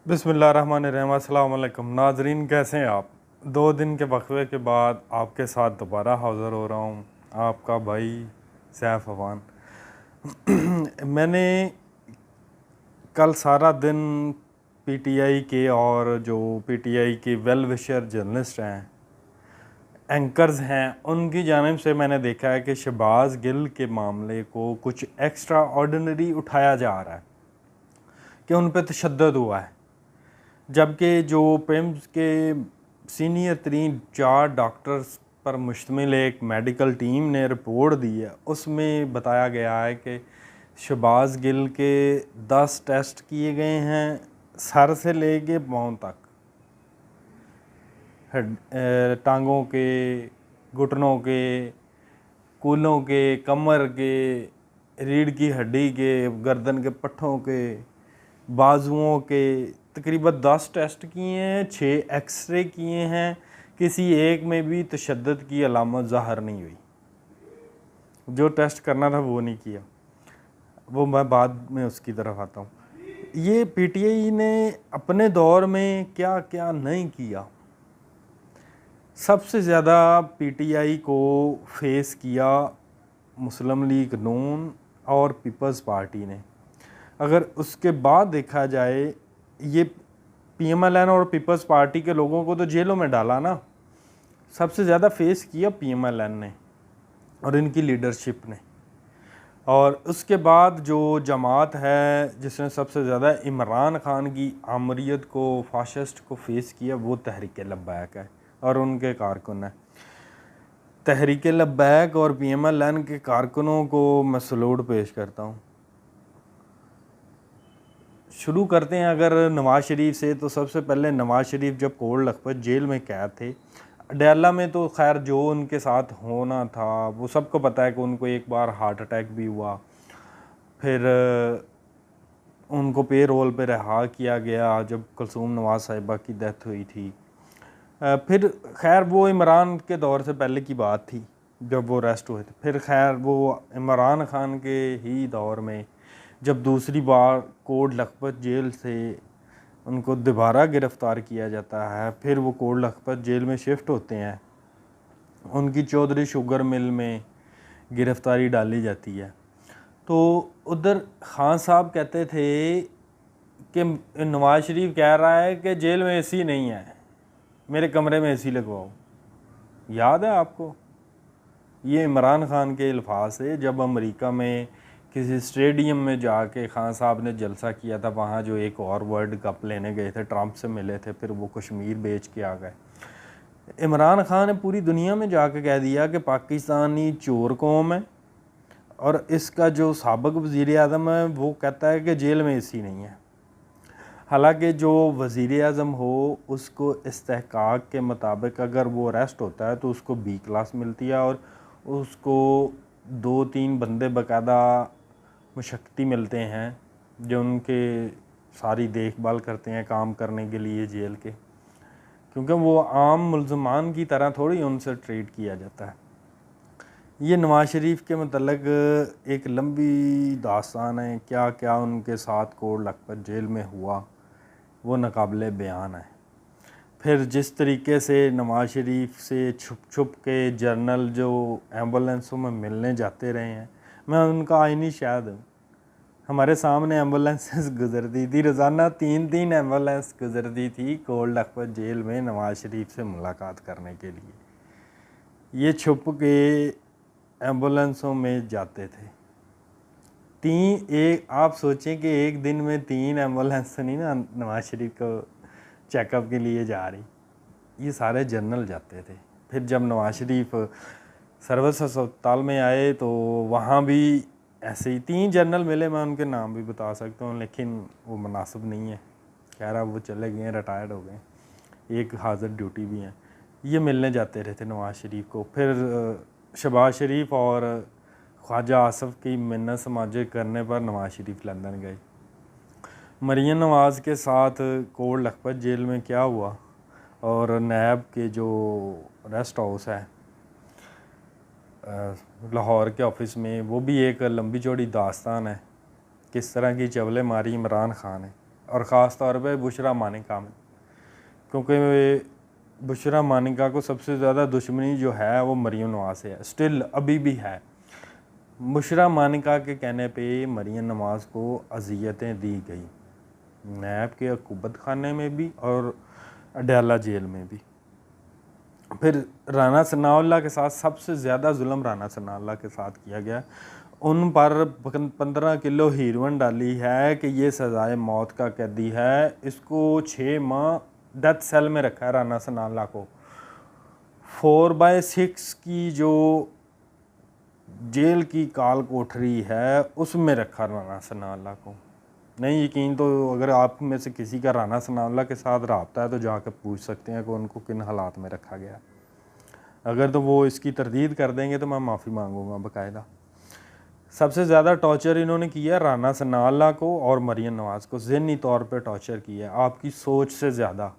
बिस्मिल्लाहिर्रहमानिर्रहीम। अस्सलाम वालेकुम नाजरीन, कैसे हैं आप। 2 दिन के वक्फे के बाद आपके साथ दोबारा हाज़िर हो रहा हूँ, आपका भाई सैफ अवान। मैंने कल सारा दिन पीटीआई के और जो पीटीआई के वेल विशर जर्नलिस्ट हैं, एंकर्स हैं, उनकी जानिब से मैंने देखा है कि शहबाज गिल के मामले को कुछ एक्स्ट्रा ऑर्डिनरी उठाया जा रहा है कि उन पर तशद्दुद हुआ है, जबकि जो पेम्स के सीनियर तरीन 4 डॉक्टर्स पर मुश्तमिल एक मेडिकल टीम ने रिपोर्ट दी है, उसमें बताया गया है कि शहबाज गिल के 10 टेस्ट किए गए हैं, सर से लेके पाँव तक, टांगों के, घुटनों के, कूलों के, कमर के, रीढ़ की हड्डी के, गर्दन के पट्ठों के, बाजुओं के, तकरीबन 10 टेस्ट किए हैं, 6 एक्सरे किए हैं, किसी एक में भी तशद्दुद की अलामत ज़ाहिर नहीं हुई। जो टेस्ट करना था वो नहीं किया, वो मैं बाद में उसकी तरफ आता हूँ। ये पीटीआई ने अपने दौर में क्या क्या नहीं किया। सबसे ज़्यादा पीटीआई को फेस किया मुस्लिम लीग नून और पीपल्स पार्टी ने। अगर उसके बाद देखा जाए, ये पीएमएलएन और पीपल्स पार्टी के लोगों को तो जेलों में डाला ना, सबसे ज़्यादा फेस किया पीएमएलएन ने और इनकी लीडरशिप ने। और उसके बाद जो जमात है जिसने सबसे ज़्यादा इमरान खान की आमरीत को, फाशिस्ट को फेस किया, वो तहरीक लब्बैक है और उनके कारकुन है। तहरीक लब्बैक और पीएमएलएन के कारकुनों को मैं सलूट पेश करता हूँ। शुरू करते हैं अगर नवाज़ शरीफ से, तो सबसे पहले नवाज़ शरीफ जब कोट लखपत जेल में कैद थे, अडयाला में, तो खैर जो उनके साथ होना था वो सबको पता है कि उनको एक बार हार्ट अटैक भी हुआ, फिर उनको पे रोल पे रिहा किया गया जब कुलसूम नवाज़ साहिबा की डेथ हुई थी। फिर खैर वो इमरान के दौर से पहले की बात थी जब वो अरेस्ट हुए थे। फिर खैर वो इमरान खान के ही दौर में जब दूसरी बार कोट लखपत जेल से उनको दोबारा गिरफ़्तार किया जाता है, फिर वो कोट लखपत जेल में शिफ्ट होते हैं, उनकी चौधरी शुगर मिल में गिरफ़्तारी डाली जाती है। तो उधर खान साहब कहते थे कि नवाज़ शरीफ कह रहा है कि जेल में एसी नहीं है, मेरे कमरे में एसी लगवाओ। याद है आपको? ये इमरान खान के अल्फाज से जब अमेरिका में किसी स्टेडियम में जाके खान साहब ने जलसा किया था, वहाँ जो एक और वर्ल्ड कप लेने गए थे, ट्रंप से मिले थे, फिर वो कश्मीर बेच के आ गए। इमरान खान ने पूरी दुनिया में जाके कह दिया कि पाकिस्तानी चोर कौम है, और इसका जो साबिक़ वज़ीर आज़म है वो कहता है कि जेल में एसी नहीं है। हालांकि जो वज़ीर आज़म हो उसको इस्तेहकाक के मुताबिक अगर वो अरेस्ट होता है तो उसको बी क्लास मिलती है, और उसको 2-3 बंदे बाकायदा मुशक्कती मिलते हैं जो उनके सारी देखभाल करते हैं काम करने के लिए जेल के, क्योंकि वो आम मुल्ज़मान की तरह थोड़ी उनसे ट्रीट किया जाता है। ये नवाज़ शरीफ के मतलब एक लंबी दास्तान है, क्या क्या उनके साथ कोट लखपत जेल में हुआ वो नाकाबिले बयान है। फिर जिस तरीके से नवाज़ शरीफ से छुप छुप के जर्नल जो एम्बुलेंसों में मिलने जाते रहे हैं, मैं उनका आईनी शाहिद हूँ। हमारे सामने एम्बुलेंसेस गुजरती थी, रोज़ाना 3-3 एम्बुलेंस गुजरती थी कोट लखपत जेल में नवाज़ शरीफ से मुलाकात करने के लिए। ये छुप के एम्बुलेंसों में जाते थे। आप सोचें कि एक दिन में 3 एम्बुलेंस नहीं ना नवाज़ शरीफ को चेकअप के लिए जा रही, ये सारे जनरल जाते थे। फिर जब नवाज़ शरीफ सर्विस अस्पताल में आए तो वहाँ भी ऐसे ही 3 जनरल मिले, मैं उनके नाम भी बता सकता हूँ लेकिन वो मुनासिब नहीं है, कह रहा वो चले गए, रिटायर्ड हो गए, एक हाजिर ड्यूटी भी हैं। ये मिलने जाते रहते नवाज़ शरीफ को। फिर शहबाज शरीफ और ख्वाजा आसफ़ की मिन्नत समाजे करने पर नवाज़ शरीफ लंदन गए। मरीम नवाज़ के साथ कोट लखपत जेल में क्या हुआ, और नैब के जो रेस्ट हाउस है लाहौर के ऑफिस में, वो भी एक लंबी चौड़ी दास्तान है, किस तरह की चवले मारी इमरान खान है। और ख़ास तौर पे बुशरा मानिका में, क्योंकि बुशरा मानिका को सबसे ज़्यादा दुश्मनी जो है वो मरियम नवाज़ से है, स्टिल अभी भी है। बुशरा मानिका के कहने पे मरियम नवाज़ को अजियतें दी गई, नैब के अकूबत खाने में भी और अडयाला जेल में भी। फिर राना सनाउल्लाह के साथ सबसे ज़्यादा जुल्म राना सनाउल्लाह के साथ किया गया। उन पर 15 किलो हीरोइन डाली है कि ये सज़ाए मौत का कैदी है, इसको 6 माह डेथ सेल में रखा है राना सनाउल्लाह को। 4/6 की जो जेल की काल कोठरी है उसमें रखा राना सनाउल्लाह को। नहीं यकीन तो अगर आप में से किसी का राना सनाउल्लाह के साथ रब्ता है तो जाकर पूछ सकते हैं कि उनको किन हालात में रखा गया। अगर तो वो इसकी तरदीद कर देंगे तो मैं माफ़ी मांगूंगा बाकायदा। सबसे ज़्यादा टॉर्चर इन्होंने किया राना सनाउल्लाह को और मरियम नवाज़ को, ज़हनी तौर पे टॉर्चर किया, आपकी सोच से ज़्यादा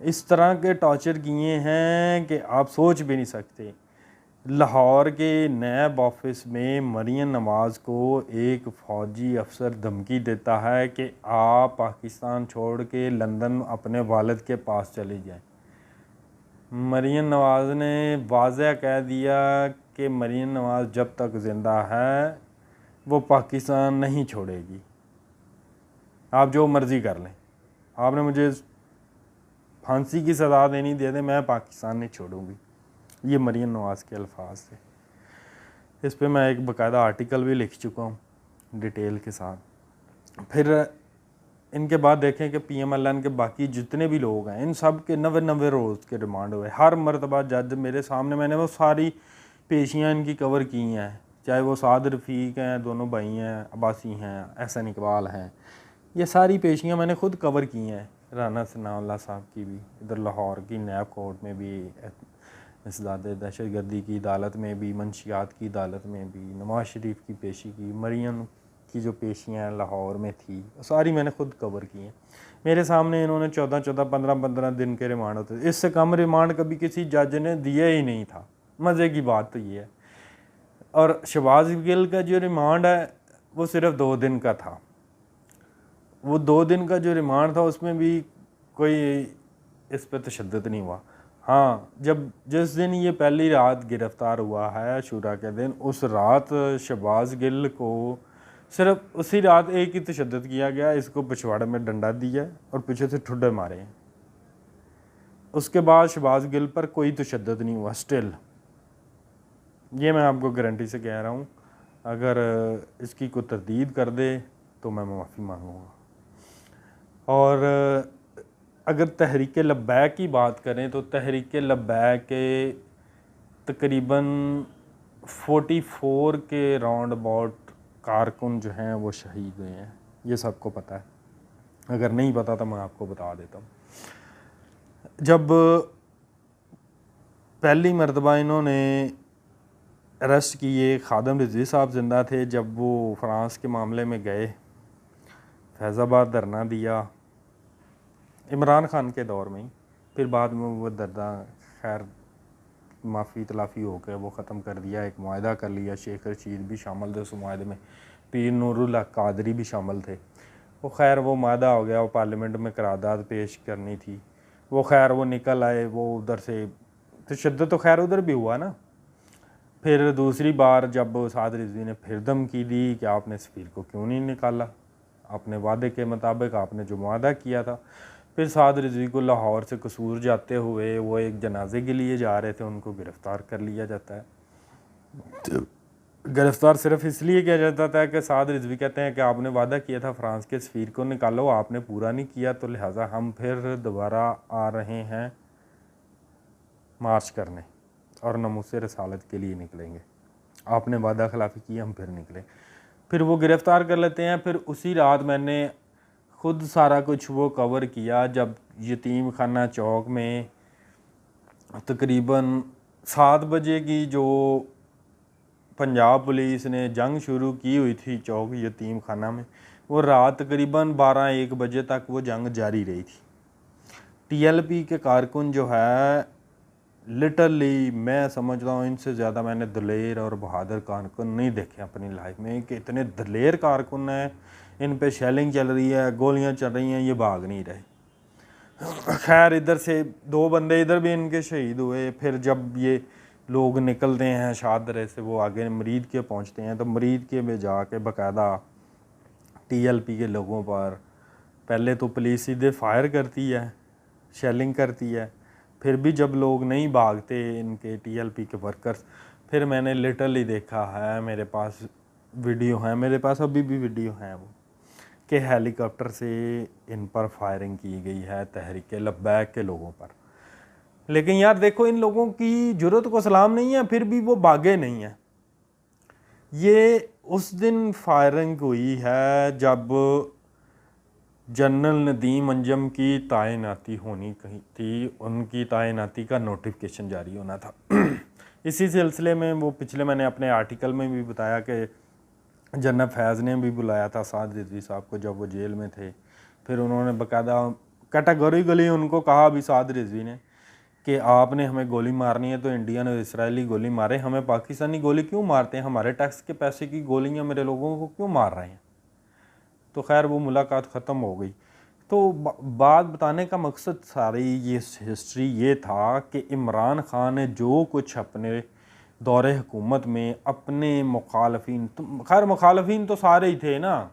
इस तरह के टॉर्चर किए हैं कि आप सोच भी नहीं सकते। लाहौर के नैब ऑफिस में मरियम नवाज़ को एक फ़ौजी अफसर धमकी देता है कि आप पाकिस्तान छोड़ के लंदन अपने वालिद के पास चली जाएं। मरियम नवाज़ ने वाज़ह कह दिया कि मरियम नवाज़ जब तक ज़िंदा है वो पाकिस्तान नहीं छोड़ेगी, आप जो मर्ज़ी कर लें, आपने मुझे फांसी की सज़ा देनी दे दें, मैं पाकिस्तान नहीं छोड़ूंगी। ये मरियम नवाज़ के अल्फाज थे। इस पे मैं एक बाकायदा आर्टिकल भी लिख चुका हूँ डिटेल के साथ। फिर इनके बाद देखें कि PMLN के बाकी जितने भी लोग हैं इन सब के 90 रोज़ के रिमांड हुए। हर मरतबा जज मेरे सामने, मैंने वो सारी पेशियाँ इनकी कवर की हैं, चाहे वो साद रफ़ीक हैं, दोनों भाई हैं, अब्बासी हैं, एहसन इकबाल हैं, ये सारी पेशियाँ मैंने ख़ुद कवर की हैं। राना सनाउल्लाह साहब की भी, इधर लाहौर की नैब कोर्ट में भी, इसदाद दहशतगर्दी की अदालत में भी, मंशियात की अदालत में भी, नवाज़ शरीफ की पेशी की, मरियम की जो पेशियाँ लाहौर में थी सारी मैंने खुद कवर की हैं। मेरे सामने इन्होंने 14-14, 15-15 दिन के रिमांड होते थे। इससे कम रिमांड कभी किसी जज ने दिया ही नहीं था। मज़े की बात तो ये है। और शहबाज गिल का जो रिमांड है वो सिर्फ 2 दिन का था। वो 2 दिन का जो रिमांड था उसमें भी कोई इस पर तशद्दुद नहीं हुआ। हाँ, जब जिस दिन ये पहली रात गिरफ़्तार हुआ है शुरा के दिन, उस रात शहबाज गिल को सिर्फ उसी रात एक ही तशद्दुद किया गया, इसको पिछवाड़े में डंडा दिया और पीछे से ठुड्डे मारे हैं। उसके बाद शहबाज गिल पर कोई तशद्दुद नहीं हुआ स्टिल। ये मैं आपको गारंटी से कह रहा हूँ। अगर इसकी कोई तरदीद कर दे तो मैं माफ़ी मांगूँगा। और अगर तहरीक लब्बैक की बात करें तो तहरीक लब्बैक के तकरीबन 44 के राउंड अबाउट कारकुन जो हैं वो शहीद हुए हैं। ये सबको पता है, अगर नहीं पता तो मैं आपको बता देता हूँ। जब पहली मरतबा इन्होंने अरेस्ट किए, खादम रिजवी साहब ज़िंदा थे, जब वो फ्रांस के मामले में गए, फैज़ाबाद धरना दिया इमरान खान के दौर में ही। फिर बाद में वो धरना खैर माफ़ी तलाफ़ी हो के वो ख़त्म कर दिया, एक मुआहदा कर लिया। शेख रशीद भी शामिल थे उस मुआहदे में, पीर नूरुल हक कादरी भी शामिल थे। वो खैर वो मुआहदा हो गया, वो पार्लियामेंट में करारदाद पेश करनी थी, वो खैर वो निकल आए। वो उधर से तशद्दुद तो खैर उधर भी हुआ ना। फिर दूसरी बार जब साद रिजवी ने फिर धमकी दी कि आपने सफ़ीर को क्यों नहीं निकाला, अपने वादे के मुताबिक आपने जो मुआहदा किया था। फिर साद रिजवी को लाहौर से कसूर जाते हुए वो एक जनाजे के लिए जा रहे थे, उनको गिरफ़्तार कर लिया जाता है। गिरफ़्तार सिर्फ इसलिए किया जाता था कि साद रिजवी कहते हैं कि आपने वादा किया था फ्रांस के सफ़ीर को निकालो, आपने पूरा नहीं किया, तो लिहाजा हम फिर दोबारा आ रहे हैं मार्च करने और नमूसे रसालत के लिए निकलेंगे, आपने वादा खिलाफ़ी की, हम फिर निकले। फिर वो गिरफ़्तार कर लेते हैं। फिर उसी रात मैंने खुद सारा कुछ वो कवर किया जब यतीम खाना चौक में तकरीबन 7 बजे की जो पंजाब पुलिस ने जंग शुरू की हुई थी चौक यतीम खाना में, वो रात तकरीबन 12-1 बजे तक वो जंग जारी रही थी। TLP के कारकुन जो है लिटरली मैं समझता हूँ इनसे ज़्यादा मैंने दलेर और बहादुर कारकुन नहीं देखे अपनी लाइफ में, कि इतने दलेर कारकुन हैं, इन पे शेलिंग चल रही है, गोलियां चल रही हैं, ये भाग नहीं रहे। खैर इधर से 2 बंदे इधर भी इनके शहीद हुए। फिर जब ये लोग निकलते हैं शाहदरे से, वो आगे मरीद के पहुंचते हैं, तो मरीद के में जाके बाकायदा TLP के लोगों पर पहले तो पुलिस सीधे फायर करती है, शेलिंग करती है। फिर भी जब लोग नहीं भागते इनके TLP के वर्कर्स, फिर मैंने लिटरली देखा है, मेरे पास वीडियो है, मेरे पास अभी भी वीडियो हैं वो, कि हेलीकॉप्टर से इन पर फायरिंग की गई है तहरीक लब्बैक के लोगों पर। लेकिन यार देखो, इन लोगों की जुर्रत को सलाम नहीं है, फिर भी वो भागे नहीं हैं। ये उस दिन फायरिंग हुई है जब जनरल नदीम अंजम की तैनाती होनी कहीं थी, उनकी तैनाती का नोटिफिकेशन जारी होना था। इसी सिलसिले में वो पिछले मैंने अपने आर्टिकल में भी बताया कि जनरल फैज़ ने भी बुलाया था साद रिजवी साहब को जब वो जेल में थे। फिर उन्होंने बाकायदा कैटेगोरिकली उनको कहा भी साद रिजवी ने कि आपने हमें गोली मारनी है तो इंडियन और इसराइली गोली मारे, हमें पाकिस्तानी गोली क्यों मारते हैं, हमारे टैक्स के पैसे की गोलियां मेरे लोगों को क्यों मार रहे हैं। तो खैर वो मुलाकात ख़त्म हो गई। तो बात बताने का मकसद सारी ये हिस्ट्री ये था कि इमरान खान ने जो कुछ अपने दौरे हुकूमत में अपने मुखालफिन, तो खैर मुखालफिन तो सारे ही थे ना,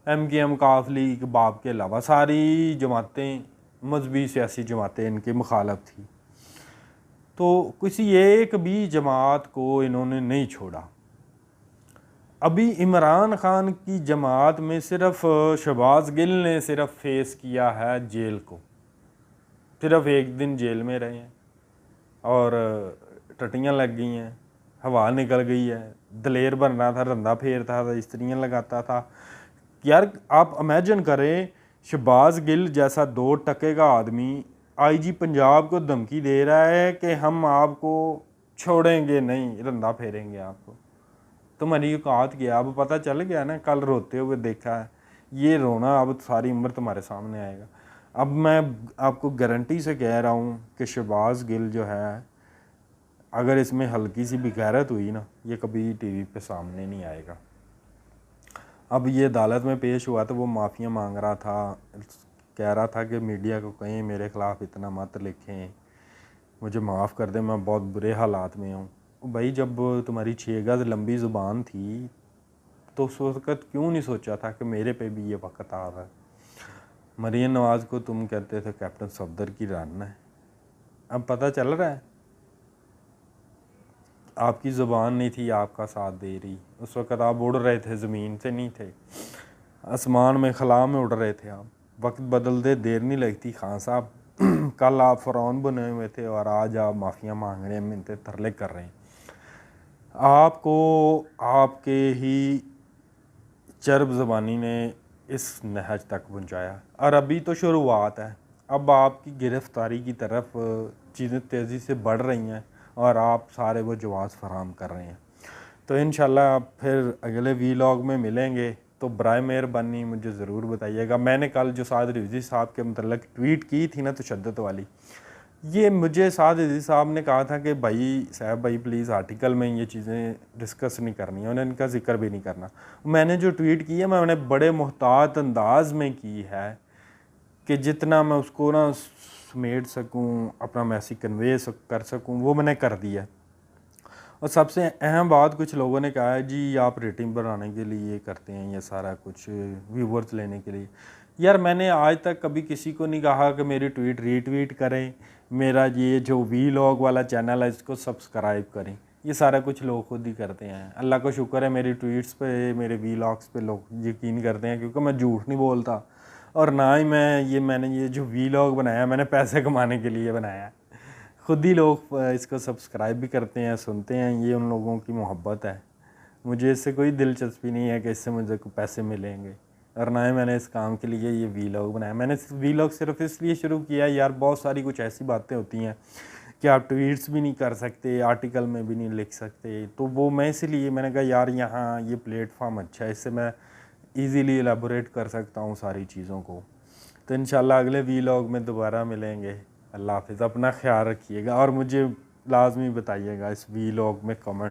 MKM काफ लीग बाब के अलावा सारी जमातें, मजहबी सियासी जमातें इनके मुखालफ थी। तो किसी एक भी जमात को इन्होंने नहीं छोड़ा। अभी इमरान खान की जमात में सिर्फ शहबाज गिल ने सिर्फ फेस किया है जेल को, सिर्फ 1 दिन जेल में रहे हैं और टट्टियाँ लग गई हैं, हवा निकल गई है, दलेर बन रहा था, रंधा फेरता था, स्त्रियाँ लगाता था। यार आप इमेजिन करें, शहबाज गिल जैसा 2 टके का आदमी IG पंजाब को धमकी दे रहा है कि हम आपको छोड़ेंगे नहीं, रंधा फेरेंगे आपको। तुम्हारी औकात क्या, अब पता चल गया ना, कल रोते हुए देखा है, ये रोना अब सारी उम्र तुम्हारे सामने आएगा। अब मैं आपको गारंटी से कह रहा हूँ कि शहबाज गिल जो है, अगर इसमें हल्की सी भी गैरत हुई ना, ये कभी TV पे सामने नहीं आएगा। अब ये अदालत में पेश हुआ तो वो माफ़िया मांग रहा था, कह रहा था कि मीडिया को कहीं मेरे ख़िलाफ़ इतना मत लिखें, मुझे माफ़ कर दें, मैं बहुत बुरे हालात में हूँ। भाई जब तुम्हारी 6 गज़ लंबी ज़ुबान थी तो उस वक़्त क्यों नहीं सोचा था कि मेरे पे भी ये वक़्त आ रहा है। मरीम नवाज़ को तुम कहते थे कैप्टन सफदर की रान है, अब पता चल रहा है आपकी ज़ुबान नहीं थी आपका साथ दे रही। उस वक़्त आप उड़ रहे थे, ज़मीन से नहीं थे, आसमान में खला में उड़ रहे थे आप। वक्त बदलते देर नहीं लगती खान साहब। कल आप फ़िरौन बने हुए थे और आज आप माफ़िया मांग रहे हैं, मिन्नतें तरले कर रहे हैं। आपको आपके ही चर्ब ज़बानी ने इस नहज तक पहुँचाया और अभी तो शुरुआत है। अब आपकी गिरफ़्तारी की तरफ चीज़ें तेज़ी से बढ़ रही हैं और आप सारे वो जवाब फराहम कर रहे हैं। तो इंशाल्लाह फिर अगले वीलॉग में मिलेंगे, तो बराए मेहरबानी मुझे ज़रूर बताइएगा। मैंने कल जो साद रिजवी साहब के मतलब ट्वीट की थी ना तशद्दुद वाली, ये मुझे साद रिजवी साहब ने कहा था कि भाई साहब भाई प्लीज़ आर्टिकल में ये चीज़ें डिस्कस नहीं करनी है, उन्हें इनका जिक्र भी नहीं करना। मैंने जो ट्वीट की है मैंने बड़े मुहतात अंदाज में की है कि जितना मैं उसको ना समेट सकूँ, अपना मैसेज कन्वे कर सकूँ, वो मैंने कर दिया। और सबसे अहम बात, कुछ लोगों ने कहा है जी आप रेटिंग बढ़ाने के लिए करते हैं ये सारा कुछ, व्यूवर्स लेने के लिए। यार मैंने आज तक कभी किसी को नहीं कहा कि मेरी ट्वीट रीट्वीट करें, मेरा ये जो वीलॉग वाला चैनल है इसको सब्सक्राइब करें। ये सारा कुछ लोग खुद ही करते हैं। अल्लाह का शुक्र है मेरी ट्वीट्स पे, मेरे वीलॉग्स पे लोग यकीन करते हैं, क्योंकि मैं झूठ नहीं बोलता और ना ही मैंने ये जो वीलॉग बनाया मैंने पैसे कमाने के लिए बनाया है। खुद ही लोग इसको सब्सक्राइब भी करते हैं, सुनते हैं, ये उन लोगों की मोहब्बत है। मुझे इससे कोई दिलचस्पी नहीं है कि इससे मुझे पैसे मिलेंगे, और ना ही मैंने इस काम के लिए ये वीलॉग बनाया। मैंने वीलॉग सिर्फ इसलिए शुरू किया यार, बहुत सारी कुछ ऐसी बातें होती हैं कि आप ट्वीट्स भी नहीं कर सकते, आर्टिकल में भी नहीं लिख सकते, तो वो मैं इसलिए मैंने कहा यार यहाँ ये प्लेटफॉर्म अच्छा है, इससे मैं ईज़िली एलेबोरेट कर सकता हूँ सारी चीज़ों को। तो इंशाल्लाह अगले वीलॉग में दोबारा मिलेंगे। अल्लाह हाफ़िज़, अपना ख्याल रखिएगा और मुझे लाजमी बताइएगा इस वीलॉग में कमेंट।